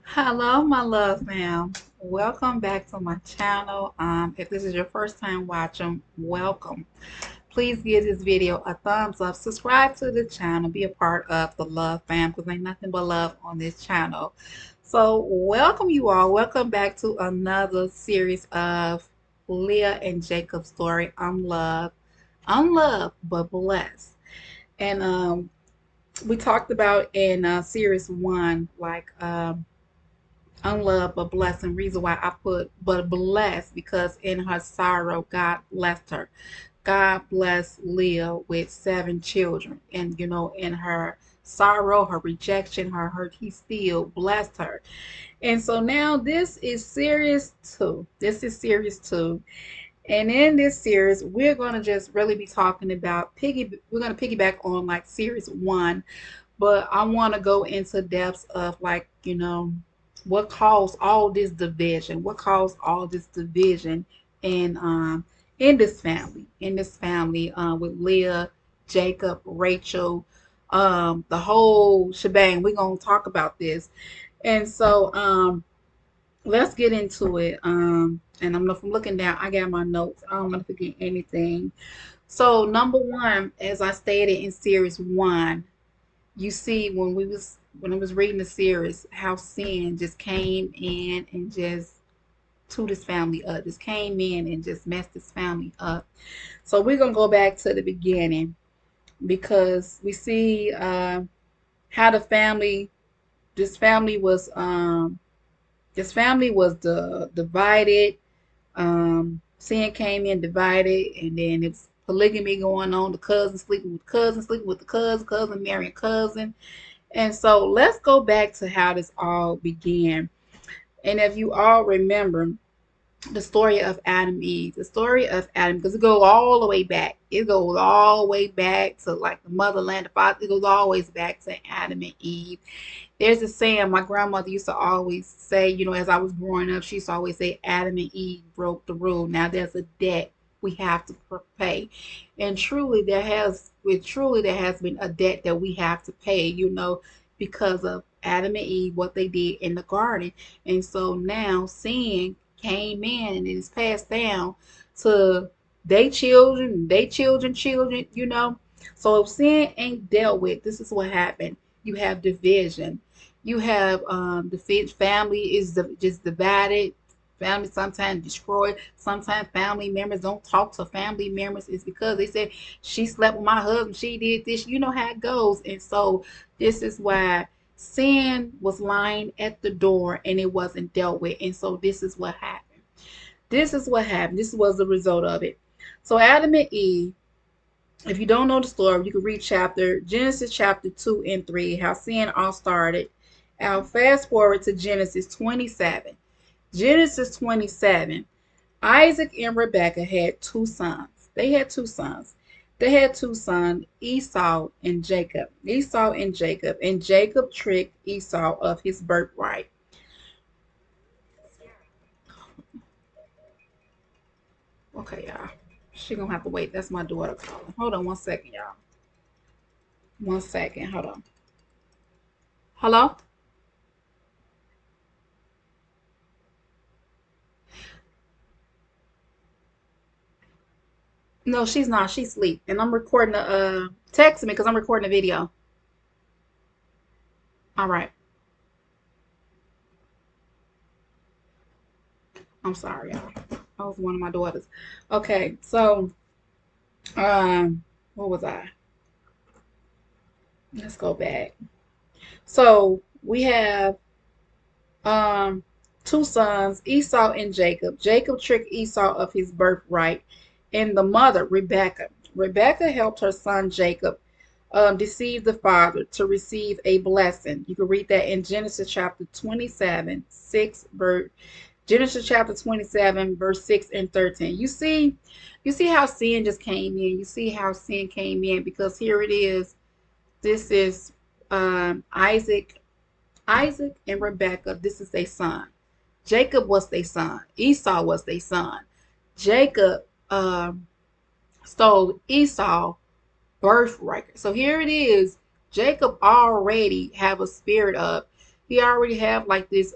Hello, my love fam. Welcome back to my channel. If this is your first time watching, welcome. Please give this video a thumbs up. Subscribe to the channel. Be a part of the love fam because ain't nothing but love on this channel. So, welcome you all. Welcome back to another series of Leah and Jacob story. I'm loved, but blessed. And we talked about in series one, like unloved but blessed, and reason why I put but blessed because in her sorrow God blessed her. God blessed Leah with 7 children, and in her sorrow, her rejection, her hurt, he still blessed her. And so now this is series 2. And in this series we're going to just really be talking about we're going to piggyback on like series 1, but I want to go into depths of, like, what caused all this division, in in this family with Leah, Jacob, Rachel, the whole shebang. We're gonna talk about this. And so let's get into it. And I'm from looking down, I got my notes. I don't want to forget anything. So number one, as I stated in series 1, you see when I was reading the series, how sin just came in and just to this family up, just came in and just messed this family up. So we're gonna go back to the beginning because we see how this family was divided. Sin came in divided, and then it's polygamy going on. The cousin sleeping with cousin, sleeping with the cousin marrying cousin. And so let's go back to how this all began. And if you all remember the story of Adam and Eve, because it goes all the way back. It goes all the way back to like the motherland, the father. It goes always back to Adam and Eve. There's a saying my grandmother used to always say, as I was growing up, she used to always say, Adam and Eve broke the rule. Now there's a debt we have to pay. And truly there has been a debt that we have to pay, because of Adam and Eve, what they did in the garden. And so now sin came in and it's passed down to they children. So if sin ain't dealt with, this is what happened. You have division. You have the family is just divided. Family sometimes destroyed. Sometimes family members don't talk to family members. It's because they said she slept with my husband. She did this. You know how it goes. And so this is why sin was lying at the door and it wasn't dealt with. And so this is what happened. This was the result of it. So Adam and Eve, if you don't know the story, you can read Genesis chapter 2 and 3, how sin all started. I'll fast forward to Genesis 27. Genesis 27, Isaac and Rebekah had 2 sons. They had two sons, Esau and Jacob. And Jacob tricked Esau of his birthright. Okay, y'all. She gonna have to wait. That's my daughter calling. Hold on 1 second, y'all. 1 second. Hold on. Hello? No, she's not. She's asleep. And I'm recording text me because I'm recording a video. All right. I'm sorry, y'all. That was one of my daughters. Okay, so what was I? Let's go back. So we have um 2 sons, Esau and Jacob. Jacob tricked Esau of his birthright, and the mother, Rebekah. Rebekah helped her son Jacob deceive the father to receive a blessing. You can read that in Genesis chapter 27, 6 verse Genesis chapter 27, verse 6 and 13. You see how sin just came in. You see how sin came in because here it is. This is Isaac and Rebekah. This is their son. Jacob was their son. Esau was their son. Jacob stole Esau birthright. So here it is. Jacob already have a spirit of he already have like this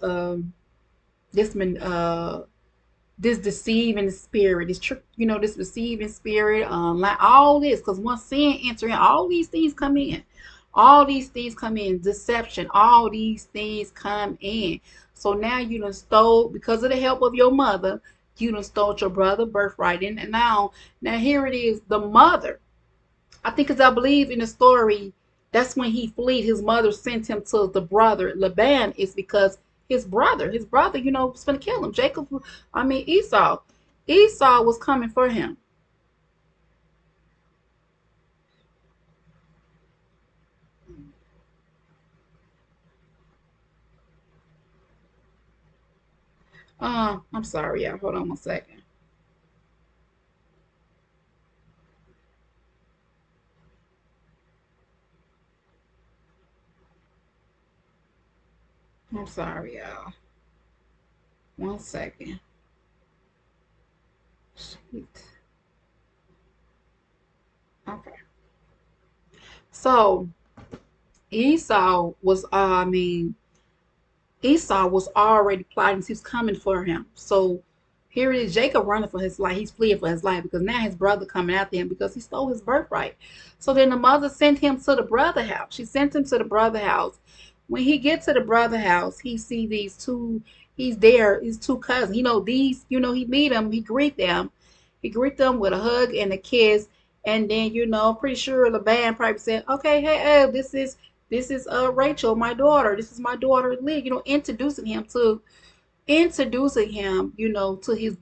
this deceiving spirit, this trick, this deceiving spirit, like all this, because once sin enter in, all these things come in. All these things come in, deception, all these things come in. So now you done stole, because of the help of your mother, you done stole your brother birthright. And now here it is, the mother. I think, as I believe in the story, that's when he fled. His mother sent him to the brother Laban, is because his brother, was going to kill him. Esau was coming for him. I'm sorry, y'all. Hold on one second. I'm sorry, y'all. One second. Shoot. Okay. So Esau was, Esau was already plotting. He was coming for him. So here it is, Jacob running for his life. He's fleeing for his life because now his brother coming after him because he stole his birthright. So then the mother sent him to the brother house. She sent him to the brother house. When he gets to the brother house, he see these two. He's there. His two cousins. These. He meet them. He greet them. He greet them with a hug and a kiss. And then I'm pretty sure the band probably said, "Okay, hey, this is Rachel, my daughter. This is my daughter Leah." Introducing him to his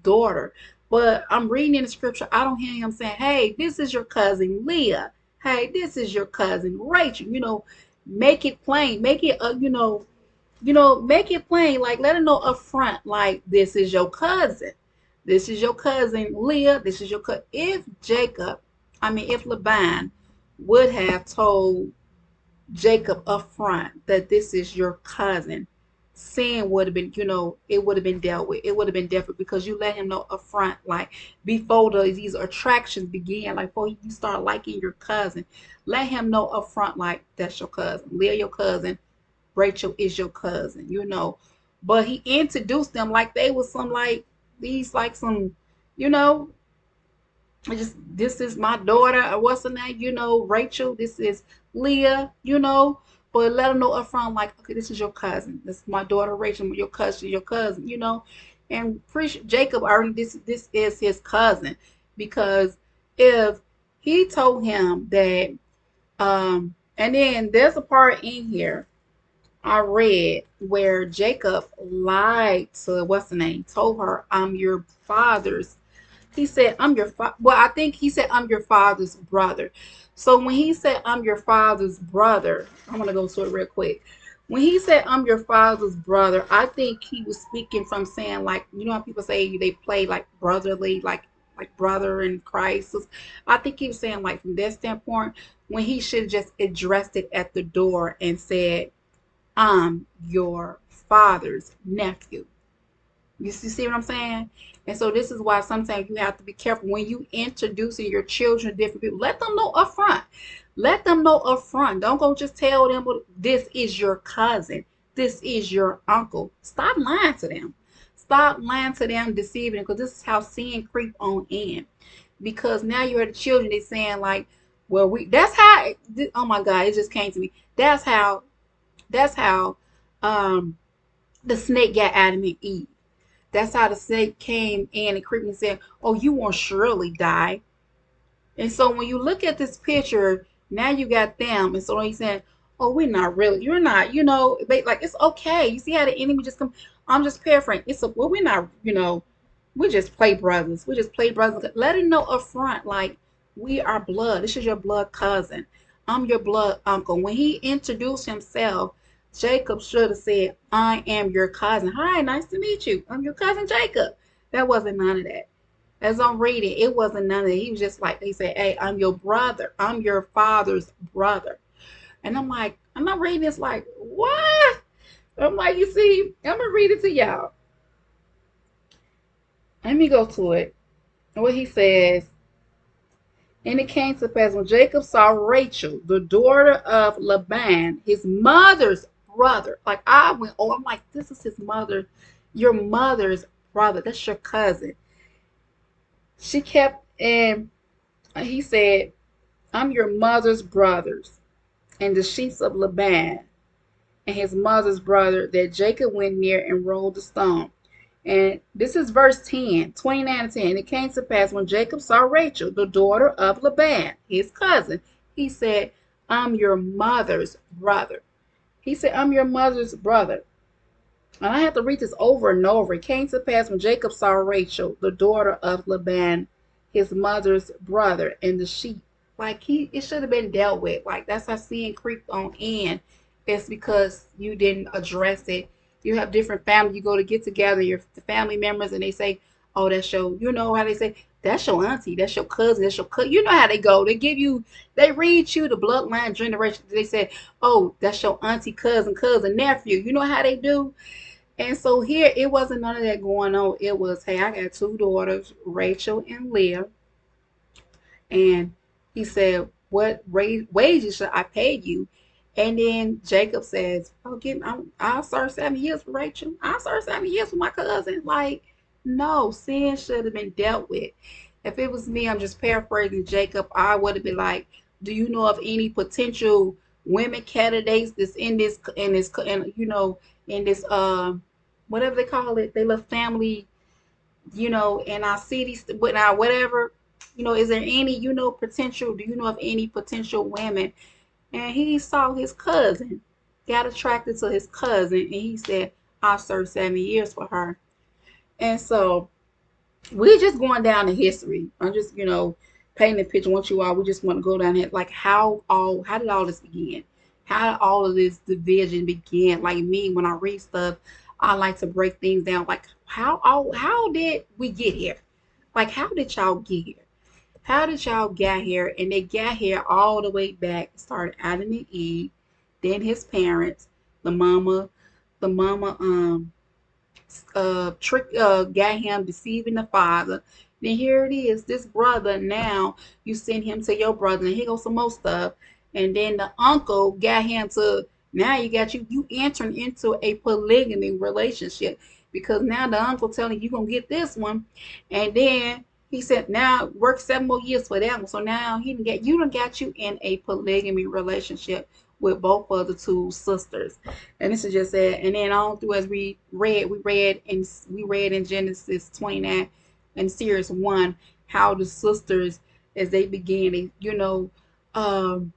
daughter. But I'm reading in the scripture, I don't hear him saying, "Hey, this is your cousin Leah. Hey, this is your cousin Rachel." Make it plain. Make it make it plain. Like, let her know up front, like, this is your cousin. This is your cousin Leah. This is your cousin. If Laban would have told Jacob up front that this is your cousin, sin would have been, it would have been dealt with. It would have been different because you let him know up front, like, before these attractions begin, like before you start liking your cousin, let him know up front, like, that's your cousin. Leah, your cousin. Rachel is your cousin. But he introduced them like they was some, like, these, like, some, you know, just, this is my daughter, or what's her name, Rachel, this is Leah. But let them know up front, like, okay, this is your cousin. This is my daughter Rachel, your cousin. And Jacob already, this is his cousin. Because if he told him that, and then there's a part in here I read where Jacob lied to what's the name, told her, "I'm your father's." He said, "I'm your Well, I think he said, "I'm your father's brother." So when he said, "I'm your father's brother," I want to go to it real quick. When he said, "I'm your father's brother," I think he was speaking from saying, like, how people say they play like brotherly, like brother in Christ. So I think he was saying, like, from that standpoint, when he should have just addressed it at the door and said, "I'm your father's nephew." You see what I'm saying? And so this is why sometimes you have to be careful when you introducing your children to different people. Let them know up front. Let them know up front. Don't go just tell them, "Well, this is your cousin. This is your uncle." Stop lying to them. Stop lying to them, deceiving them, because this is how sin creep on in. Because now you're the children, they saying, like, "Well, that's how." Oh my God, it just came to me. That's how um the snake got Adam and Eve. That's how the snake came in and creeped and said, "Oh, you won't surely die." And so when you look at this picture, now you got them. And so he's saying, "Oh, we're not really, you're not, like, it's okay." You see how the enemy just come. I'm just paraphrasing. Well, we're not, we just play brothers. We just play brothers. Let him know up front, like, we are blood. This is your blood cousin. I'm your blood uncle. When he introduced himself, Jacob should have said, "I am your cousin. Hi, nice to meet you. I'm your cousin Jacob." That wasn't none of that. As I'm reading, it wasn't none of that. He was just like, they said, "Hey, I'm your brother. I'm your father's brother." And I'm like, I'm not reading this like, what? I'm like, you see, I'm going to read it to y'all. Let me go to it. What he says, "And it came to pass when Jacob saw Rachel, the daughter of Laban, his mother's brother. Like I went, oh, I'm like, this is his mother, your mother's brother. That's your cousin. She kept, and he said, I'm your mother's brothers and the sheep of Laban and his mother's brother that Jacob went near and rolled the stone. And this is verse 10, 29 and 10. It came to pass when Jacob saw Rachel, the daughter of Laban, his cousin, he said, I'm your mother's brother. He said, I'm your mother's brother. And I have to read this over and over. It came to pass when Jacob saw Rachel, the daughter of Laban, his mother's brother, and the sheep. Like it should have been dealt with. Like that's how sin creeped on in. It's because you didn't address it. You have different family. You go to get together, your family members, and they say, "Oh, that's your." You know how they say, "That's your auntie. That's your cousin. That's your cousin." You know how they go. They give you, they read you the bloodline generation. They say, "Oh, that's your auntie, cousin, nephew." You know how they do. And so here it wasn't none of that going on. It was, hey, I got two daughters, Rachel and Leah. And he said, what wages should I pay you? And then Jacob says, oh, I'll serve 7 years for Rachel. I'll serve 7 years for my cousin. Like, no, sin should have been dealt with. If it was me, I'm just paraphrasing Jacob, I would have been like, do you know of any potential women candidates that's in this whatever they call it, they love family, in our cities, but now whatever, is there any, potential, do you know of any potential women? And he saw his cousin, got attracted to his cousin, and he said, I'll serve 7 years for her. And so we're just going down in history. I'm just, painting a picture. Once you all, we just want to go down here. Like how did all this begin? How did all of this division begin? Like me, when I read stuff, I like to break things down. Like how did we get here? Like how did y'all get here? How did y'all get here? And they got here all the way back. Started Adam and Eve, then his parents, the mama trick got him deceiving the father. Then here it is, this brother, now you send him to your brother and here goes some more stuff. And then the uncle got him to, now you entering into a polygamy relationship because now the uncle telling you gonna get this one. And then he said now work 7 more years for that one. So now you done got you in a polygamy relationship with both of the two sisters. And this is just it. And then all through as we read in Genesis 29 and series 1 how the sisters, as they began, um,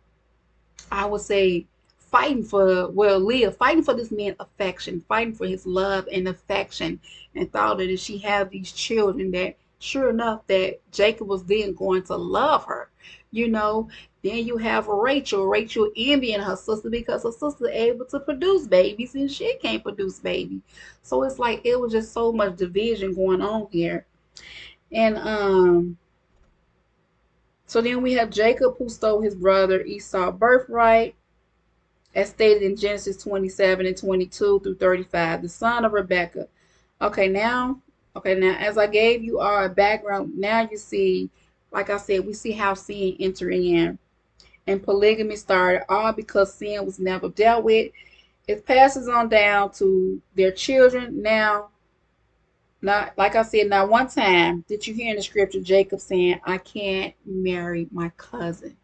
I would say Leah fighting for this man's affection, fighting for his love and affection, and thought that if she had these children, that sure enough that Jacob was then going to love her, you know. Then you have Rachel envying her sister because her sister able to produce babies and she can't produce baby. So it's like it was just so much division going on here. And so then we have Jacob who stole his brother Esau's birthright, as stated in Genesis 27 and 22 through 35, the son of Rebekah. Okay, now as I gave you our background, now you see, like I said, we see how sin entered in. And polygamy started all because sin was never dealt with. It passes on down to their children. Now, not like I said, now one time did you hear in the scripture Jacob saying, I can't marry my cousin.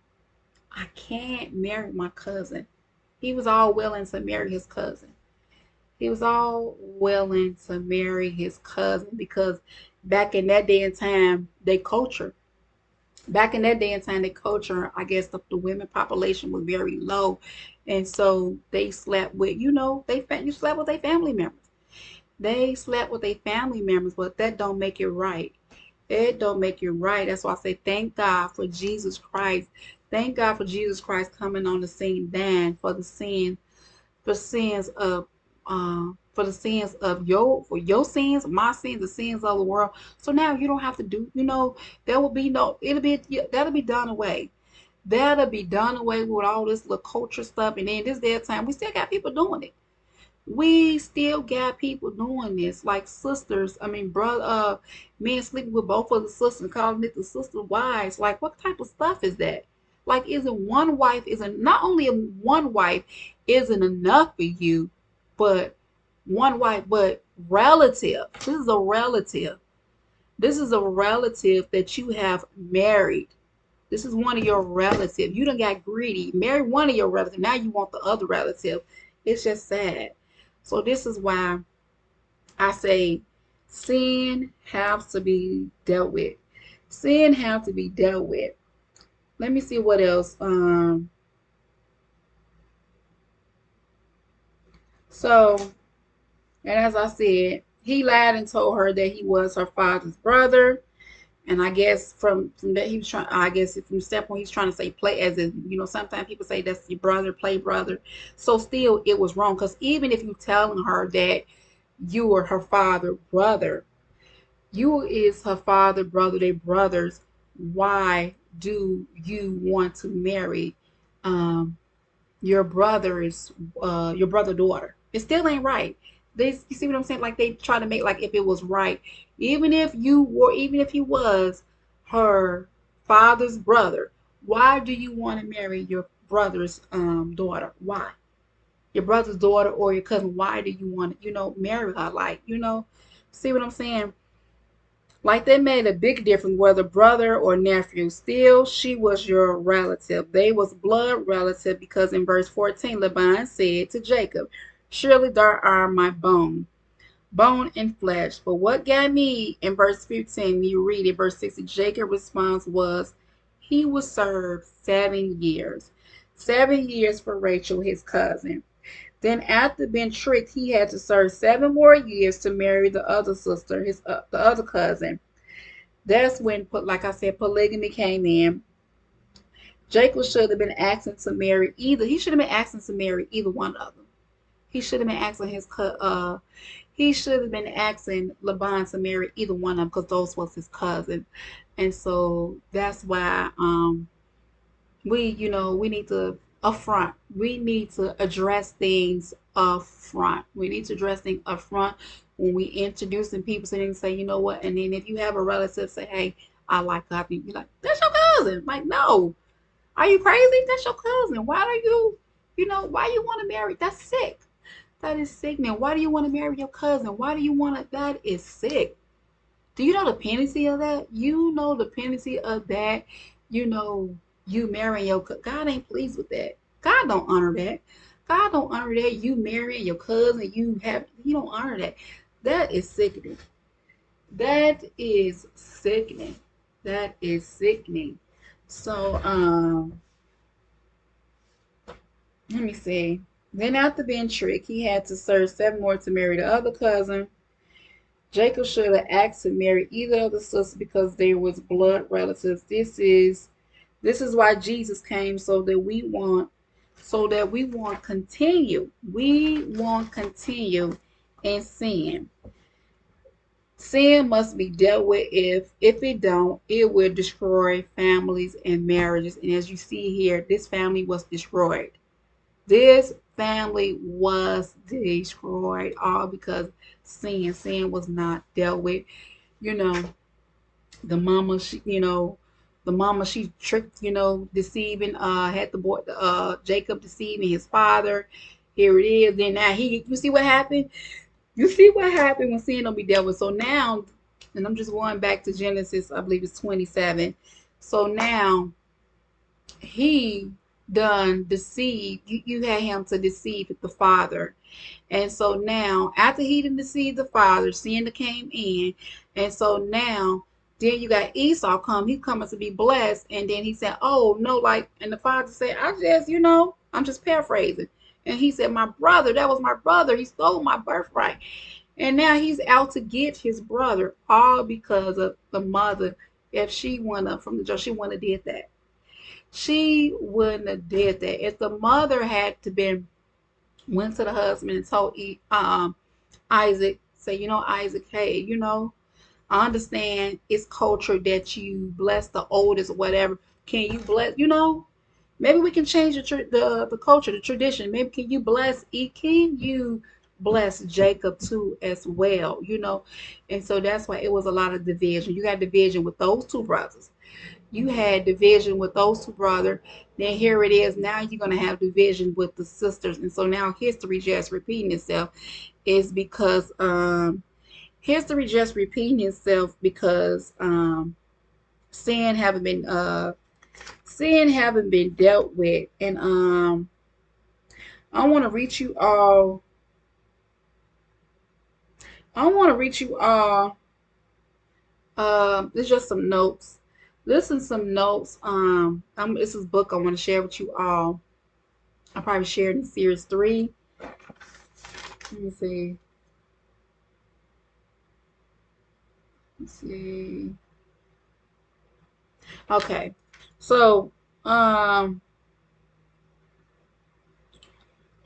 I can't marry my cousin. He was all willing to marry his cousin. He was all willing to marry his cousin because back in that day and time, they culture, I guess the women population was very low. And so they slept with, you slept with their family members. They slept with their family members, but that don't make it right. It don't make it right. That's why I say thank God for Jesus Christ. Thank God for Jesus Christ coming on the scene, dying for your sins, my sins, the sins of the world. So now you don't have to do, there will be no, that'll be done away. That'll be done away with all this little culture stuff. And then this day of time, we still got people doing it. We still got people doing this, like sisters. I mean, brother, men sleeping with both of the sisters and calling it the sister wives. Like, what type of stuff is that? Like, is it one wife? Is it not only one wife? isn't enough for you, but one wife, but relative. This is a relative. This is a relative that you have married. This is one of your relatives. You done got greedy. Marry one of your relatives. Now you want the other relative. It's just sad. So this is why I say sin has to be dealt with. Sin has to be dealt with. Let me see what else. So, and as I said, he lied and told her that he was her father's brother. And I guess from that he was trying. I guess from the standpoint he's trying to say play as in sometimes people say that's your brother, play brother. So still it was wrong because even if you telling her that you were her father brother, you is her father brother, they brothers. Why do you want to marry um, your brother's your brother daughter? It still ain't right. You see what I'm saying? Like they try to make like if it was right, even if he was her father's brother, why do you want to marry your brother's daughter? Why? Your brother's daughter or your cousin? Why do you want to marry her? Like see what I'm saying? Like they made a big difference whether brother or nephew. Still, she was your relative. They was blood relative because in verse 14, Laban said to Jacob, surely thou art my bone and flesh. But what got me in verse 15, you read it, verse 60, Jacob's response was, he was served 7 years. 7 years for Rachel, his cousin. Then after being tricked, he had to serve 7 more years to marry the other sister, the other cousin. That's when, like I said, polygamy came in. Jacob should have been asking to marry either. He should have been asking to marry either one of them. He should have been asking he should have been asking Laban to marry either one of them because those was his cousin. And so that's why we need to upfront. We need to address things upfront. We need to address things upfront when we introducing people so they can say, you know what, and then if you have a relative say, hey, I like her, you're like, that's your cousin. Like, no. Are you crazy? That's your cousin. Why do why you want to marry? That's sick. That is sickening. Why do you want to marry your cousin? Why do you want to? That is sick. Do you know the penalty of that? You know the penalty of that. You know you marrying your God ain't pleased with that. God don't honor that. God don't honor that. You marrying your cousin. You don't honor that. That is sickening. That is sickening. That is sickening. So let me see. Then after being tricked, he had to serve 7 more to marry the other cousin. Jacob should have asked to marry either of the sisters because they was blood relatives. This is why Jesus came so that we won't continue. We won't continue in sin. Sin must be dealt with. If it don't, it will destroy families and marriages. And as you see here, this family was destroyed. This family was destroyed all because sin was not dealt with. You know, the mama, she tricked, deceiving, had the boy, Jacob deceiving his father. Here it is. Then now you see what happened? You see what happened when sin don't be dealt with. So now, and I'm just going back to Genesis, I believe it's 27. So now he done deceived. You had him to deceive the father. And so now, after he didn't deceive the father, sin came in. And so now, then you got Esau come. He's coming to be blessed. And then he said, oh, no, like, and the father said, I'm just paraphrasing. And he said, my brother, that was my brother. He stole my birthright. And now he's out to get his brother, all because of the mother. If she went up from the judge, she wouldn't have did that. She wouldn't have did that. If the mother had to been went to the husband and told Isaac, say, Isaac, hey, I understand it's culture that you bless the oldest or whatever. Can you bless, maybe we can change the culture, the tradition. Maybe can you bless Jacob too as well, And so that's why it was a lot of division. You got division with those two brothers. You had division with those two brothers. Then here it is. Now you're gonna have division with the sisters, and so now history just repeating itself. Is because history just repeating itself because sin haven't been sin haven't been dealt with, and I want to reach you all. I want to reach you all. There's just some notes. Listen, some notes. This is a book I want to share with you all. I probably shared in series 3. Let me see. Let's see. Okay, so I'm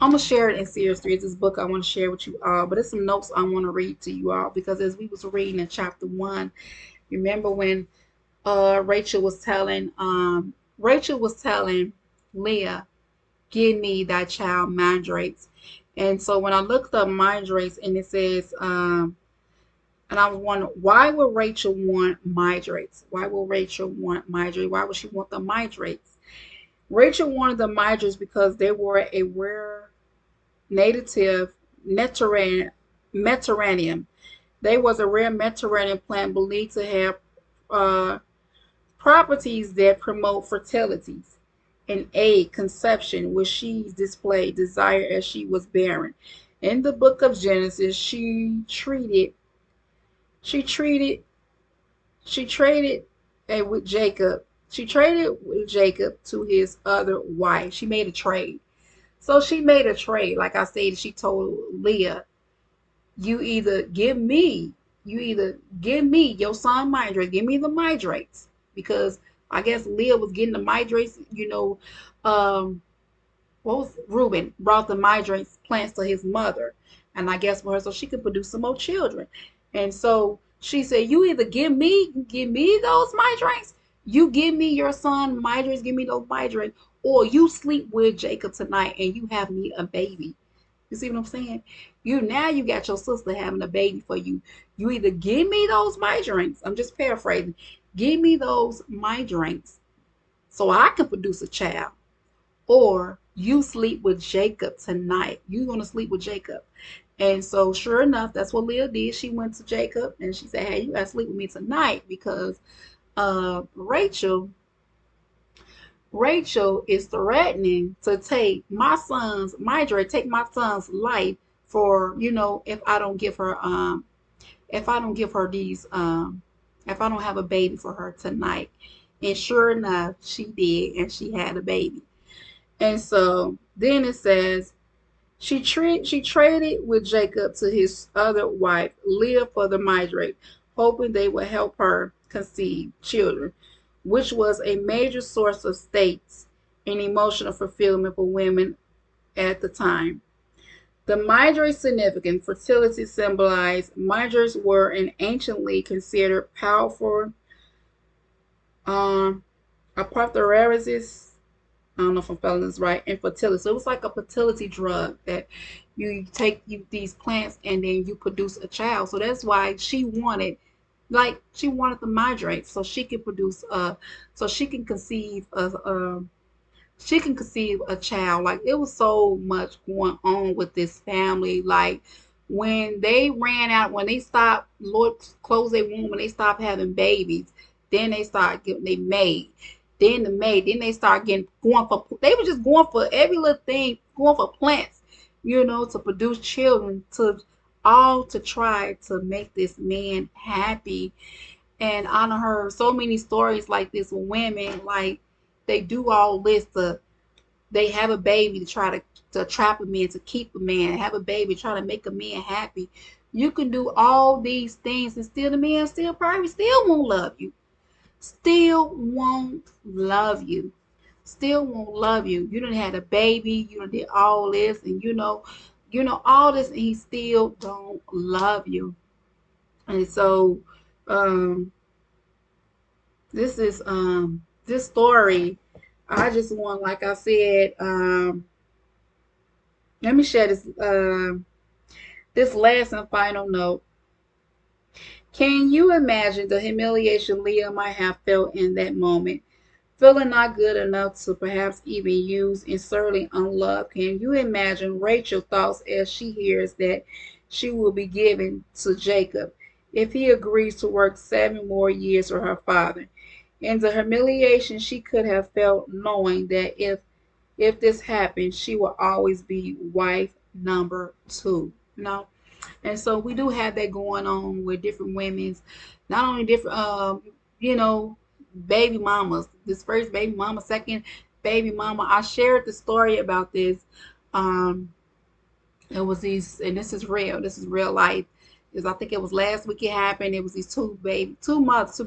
gonna share it in series 3. It's this book I want to share with you all, but it's some notes I want to read to you all because as we was reading in chapter 1, remember when Rachel was telling Leah, give me that child mandrakes. And so when I looked up mandrakes and it says and I was wondering, why would Rachel want mandrakes? Why would Rachel want mandrakes? Why would she want the mandrakes? Rachel wanted the mandrakes because they were a rare native Mediterranean. They was a rare Mediterranean plant believed to have uh, properties that promote fertility and aid conception, which she displayed desire as she was barren. In the book of Genesis, she treated she traded with Jacob. She traded with Jacob to his other wife. She made a trade. So she made a trade. Like I said, she told Leah, you either give me, you either give me your son Midrates, give me the Midrates, because I guess Leah was getting the Midrates, what was Reuben brought the Midrates plants to his mother, and I guess for her so she could produce some more children. And so she said, you either give me those Midrates, you give me your son Midrates, give me those Midrates, or you sleep with Jacob tonight and you have me a baby. You see what I'm saying? You got your sister having a baby for you. You either give me those migraines. I'm just paraphrasing. Give me those migraines so I can produce a child. Or you sleep with Jacob tonight. You're gonna sleep with Jacob. And so sure enough, that's what Leah did. She went to Jacob and she said, hey, you gotta sleep with me tonight because Rachel is threatening to take take my son's life for, if I don't give her these, if I don't have a baby for her tonight. And sure enough, she did, and she had a baby. And so then it says, she traded with Jacob to his other wife, Leah for the migrate, hoping they would help her conceive children, which was a major source of states and emotional fulfillment for women at the time. The midra's significant fertility symbolized midras were an anciently considered powerful um, apotherasis. I don't know if I'm spelling this right. Infertility. So it was like a fertility drug that you take these plants and then you produce a child. So that's why she wanted the midrate so she could produce so she can conceive a child. Like it was so much going on with this family. Like when they ran out, when they stopped, Lord closed their womb, when they stopped having babies, then they started getting they maid. Then they start getting going for they were just going for every little thing, going for plants, to produce children, to all to try to make this man happy. And I done heard so many stories like this with women, like they do all this to they have a baby to try to trap a man, to keep a man, have a baby, try to make a man happy. You can do all these things and still the man still probably still won't love you. Still won't love you. Still won't love you. You done had a baby, you done did all this and all this and he still don't love you. And so um this story, I just want, like I said, let me share this last and final note. Can you imagine the humiliation Leah might have felt in that moment? Feeling not good enough to perhaps even use and certainly unloved. Can you imagine Rachel's thoughts as she hears that she will be given to Jacob if he agrees to work 7 more years for her father? And the humiliation she could have felt knowing that if this happened, she will always be wife number two. You know? And so we do have that going on with different women's, not only different, you know, baby mamas. This first baby mama, second baby mama. I shared the story about this. Um, it was these, and this is real. This is real life. Because I think it was last week it happened. It was these two mothers,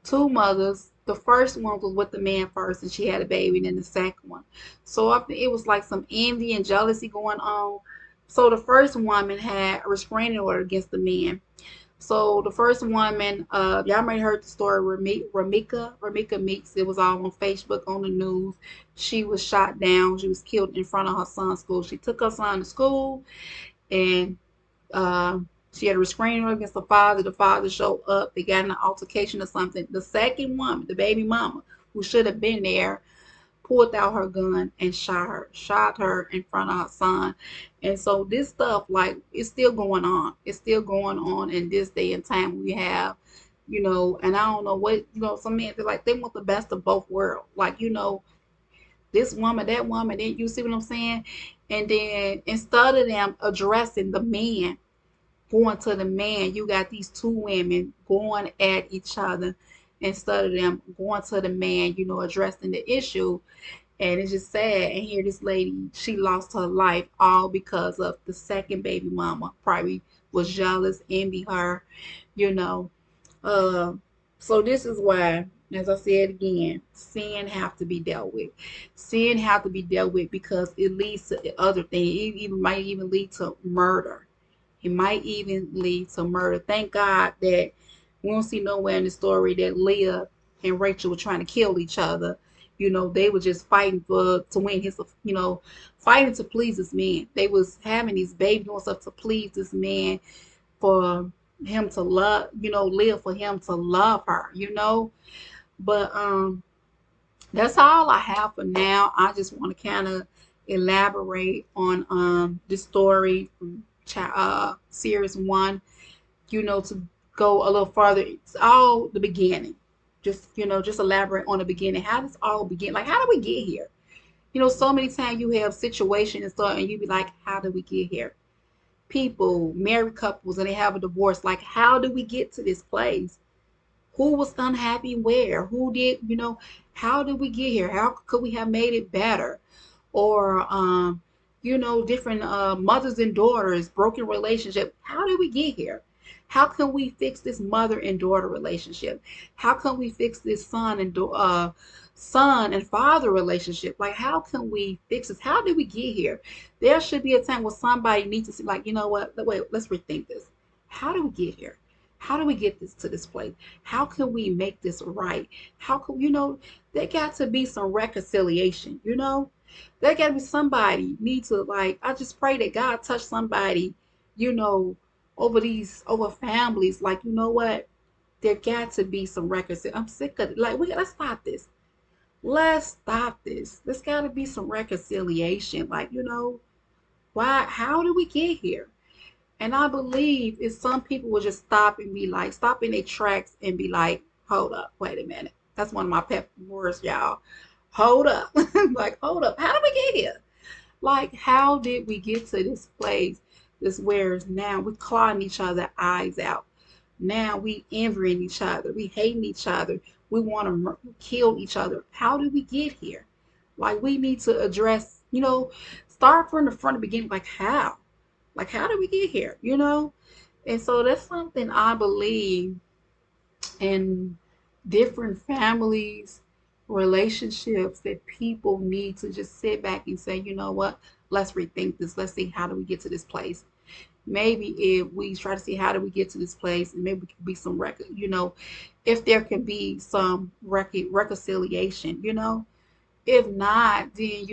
two mothers. The first one was with the man first, and she had a baby, and then the second one. So I think it was like some envy and jealousy going on. So the first woman had a restraining order against the man. So the first woman, y'all may have heard the story, Ramika Meeks. It was all on Facebook, on the news. She was shot down. She was killed in front of her son's school. She took her son to school, and she had a restraining order against the father. The father showed up. They got in an altercation or something. The second woman, the baby mama, who should have been there, pulled out her gun and shot her in front of her son. And so this stuff, like, it's still going on. It's still going on in this day and time we have, and I don't know what, some men feel like they want the best of both worlds. Like, this woman, that woman, then you see what I'm saying? And then instead of them addressing the man, going to the man, you got these two women going at each other instead of them going to the man, addressing the issue. And it's just sad. And here, this lady, she lost her life all because of the second baby mama. Probably was jealous, envy her, you know. Uh, so this is why, as I said again, sin have to be dealt with. Sin have to be dealt with because it leads to other things. It even might even lead to murder. It might even lead to murder. Thank God that we don't see nowhere in the story that Leah and Rachel were trying to kill each other. They were just fighting to win his, fighting to please this man. They was having these babies doing stuff to please this man for him to love, live for him to love her. But that's all I have for now. I just want to kind of elaborate on this story from series one, to go a little further. It's all the beginning. Just elaborate on the beginning. How does all begin? Like, how do we get here? So many times you have situations and stuff, and you be like, how did we get here? People, married couples, and they have a divorce. Like, how do we get to this place? Who was unhappy where? Who did, how did we get here? How could we have made it better? Or, different mothers and daughters, broken relationship. How did we get here? How can we fix this mother and daughter relationship? How can we fix this son and father relationship? Like, how can we fix this? How did we get here? There should be a time where somebody needs to see, like, you know what? Wait, let's rethink this. How do we get here? How do we get this to this place? How can we make this right? How can, there got to be some reconciliation, There got to be somebody need to, like, I just pray that God touch somebody, you know, over families. Like, you know what? There got to be some reconciliation. I'm sick of it. Like, let's stop this. Let's stop this. There's got to be some reconciliation. Like, why, how do we get here? And I believe if some people would just stop and be like, stop in their tracks and be like, hold up, wait a minute. That's one of my pet words, y'all. Hold up. Like, hold up. How did we get here? Like, how did we get to this place? This where now we clawing each other eyes out. Now we envying each other. We hating each other. We want to kill each other. How did we get here? Like, we need to address, start from the front of the beginning. Like, how? Like, how did we get here? And so that's something I believe in different families, relationships, that people need to just sit back and say, you know what? Let's rethink this. Let's see, how do we get to this place? Maybe if we try to see how do we get to this place, and maybe it could be some record, if there can be some reconciliation, If not, then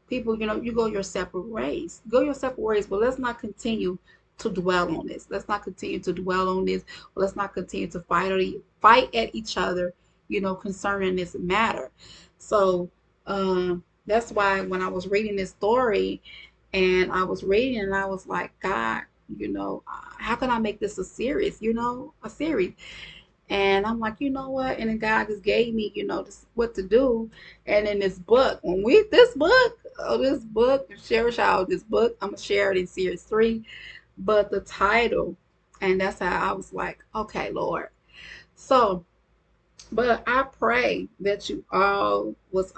people, you go your separate ways. Go your separate ways, but let's not continue to dwell on this. Let's not continue to dwell on this. Let's not continue to fight at each other, concerning this matter. So that's why when I was reading this story and I was reading and I was like, God, how can I make this a series, a series? And I'm like, you know what? And then God just gave me, what to do. And in this book, this book, cherish out this book. I'm gonna share it in series 3. But the title, and that's how I was like, okay, Lord. So, but I pray that you all was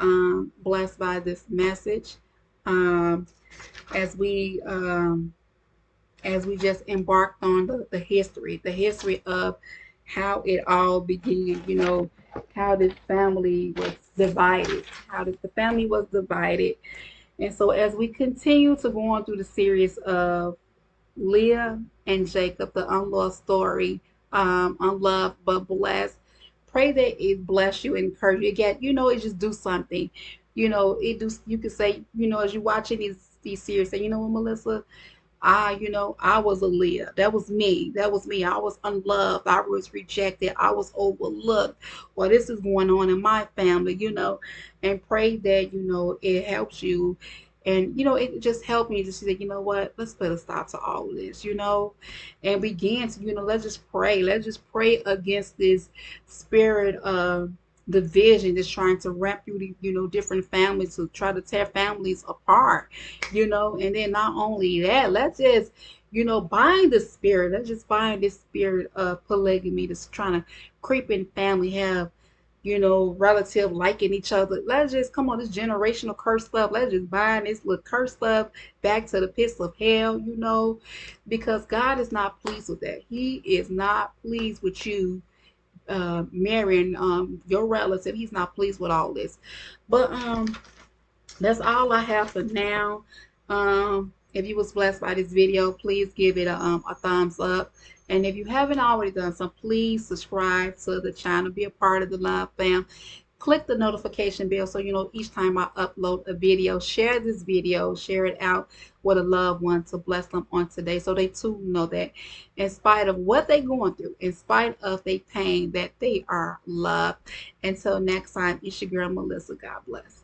blessed by this message. Um, as we just embarked on the history of how it all began, how this family was divided, the family was divided. And so as we continue to go on through the series of Leah and Jacob, the unloved story, unloved but blessed, pray that it bless you and encourage you. Again, it just do something. You could say, as you're watching these series, say, you know what, Melissa, I was a Leah. That was me. That was me. I was unloved. I was rejected. I was overlooked. Well, this is going on in my family, and pray that, it helps you. And, it just helped me to say, you know what, let's put a stop to all of this, and begin to, let's just pray. Let's just pray against this spirit of division that's trying to ramp through the, different families to try to tear families apart, and then not only that, let's just, bind the spirit. Let's just bind this spirit of polygamy that's trying to creep in family, have, relative liking each other. Let's just come on, this generational curse stuff. Let's just bind this little curse stuff back to the pits of hell, because God is not pleased with that. He is not pleased with you marrying your relative. He's not pleased with all this. But that's all I have for now. If you was blessed by this video, please give it a thumbs up. And if you haven't already done so, please subscribe to the channel. Be a part of the Love Fam. Click the notification bell so you know each time I upload a video. Share this video. Share it out with a loved one to bless them on today, so they too know that in spite of what they're going through, in spite of their pain, that they are loved. Until next time, it's your girl Melissa. God bless.